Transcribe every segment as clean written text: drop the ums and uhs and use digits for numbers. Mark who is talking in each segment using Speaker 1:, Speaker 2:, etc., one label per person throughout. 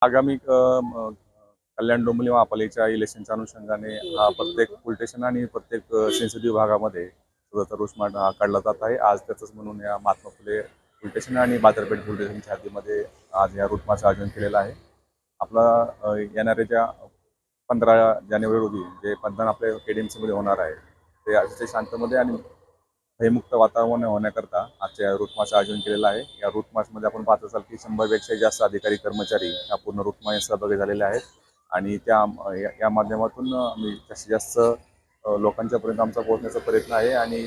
Speaker 1: आगामी कल्याण डोंबिवली महापालिकेच्या इलेक्शनच्या अनुषंगाने प्रत्येक पोलीस स्टेशन आणि प्रत्येक सेन्सिटिव्ह भागामध्ये स्वतःचा रूट मार्च काढला जात आहे. आज त्याचंच म्हणून या महात्मा फुले पोलीस स्टेशन आणि बाजारपेठ पोलीस स्टेशनच्या हद्दीमध्ये आज या रूट मार्चचं आयोजन केलेलं आहे. आपला येणाऱ्या ज्या 15 जानेवारी रोजी जे मतदान आपल्या KDMCमध्ये होणार आहे ते अतिशय शांतमध्ये आणि भयमुक्त वातावरण होण्याकरता आजच्या रूट मार्चचं आयोजन केलेलं आहे. या रूट मार्चमध्ये आपण पाहत असाल की 100पेक्षा जास्त अधिकारी कर्मचारी या पूर्ण रूट मार्च सहभागी झालेले आहेत आणि या माध्यमातून आम्ही जास्तीत जास्त लोकांच्यापर्यंत आमचा पोहोचण्याचा प्रयत्न आहे आणि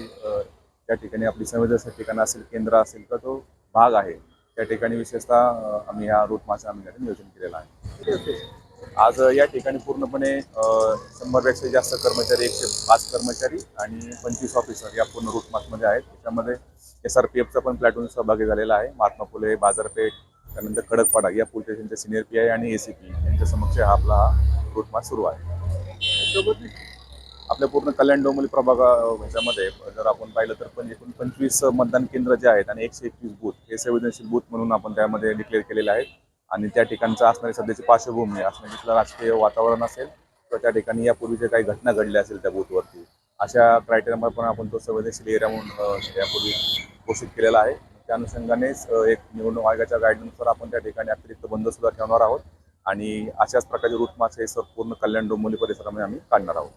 Speaker 1: त्या ठिकाणी आपली संवेदनशील ठिकाणं असेल, केंद्र असेल तर तो भाग आहे त्या ठिकाणी विशेषतः आम्ही या रूट मार्चचं आम्ही नियोजन केलेलं आहे. आज या ठिकाणी पूर्णपणे 100पेक्षा जास्त कर्मचारी, 105 कर्मचारी आणि 25 ऑफिसर या पूर्ण रूट मार्चमध्ये आहेत. त्याच्यामध्ये SRPFचा पण प्लॅटून सहभागी झालेला आहे. महात्मा फुले, बाजारपेठ, त्यानंतर खडकपाडा या पोलीस स्टेशनचे सिनियर PI आणि ACP यांच्या समक्ष आपला रूट मार्च सुरू आहे. आपल्या पूर्ण कल्याण डोंबिवली ह्याच्यामध्ये जर आपण पाहिलं तर पण एकूण 25 मतदान केंद्र जे आहेत आणि 121 बूथ हे संवेदनशील बूथ म्हणून आपण त्यामध्ये डिक्लेअर केलेले आहेत आणि त्या ठिकाणचं असणारी सध्याची पार्श्वभूमी असणं तिथलं राजकीय वातावरण असेल तर त्या ठिकाणी यापूर्वी जे काही घटना घडल्या असेल त्या बूथवरती अशा क्रायटेरियामध्ये पण आपण तो संवेदनशील एरिया म्हणून यापूर्वी घोषित केलेला आहे. त्या अनुषंगानेच एक निवडणूक आयोगाच्या गाईडन्सवर आपण त्या ठिकाणी अतिरिक्त बंद सुद्धा ठेवणार आहोत आणि अशाच प्रकारचे रूट मार्च हे पूर्ण कल्याण डोंबिवली परिसरामध्ये आम्ही काढणार आहोत.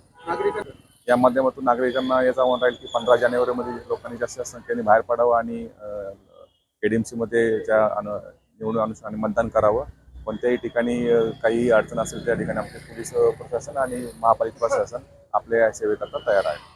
Speaker 1: या माध्यमातून नागरिकांना याचा आव्हान राहील की 15 जानेवारीमध्ये लोकांनी जास्त संख्येने बाहेर पडावं आणि KDMCमध्ये निवडून अनुषंगाने मतदान करावं. कोणत्याही ठिकाणी काही अडचण असेल त्या ठिकाणी आपले पोलीस प्रशासन आणि महापालिका प्रशासन आपल्या सेवेकरता तयार आहे.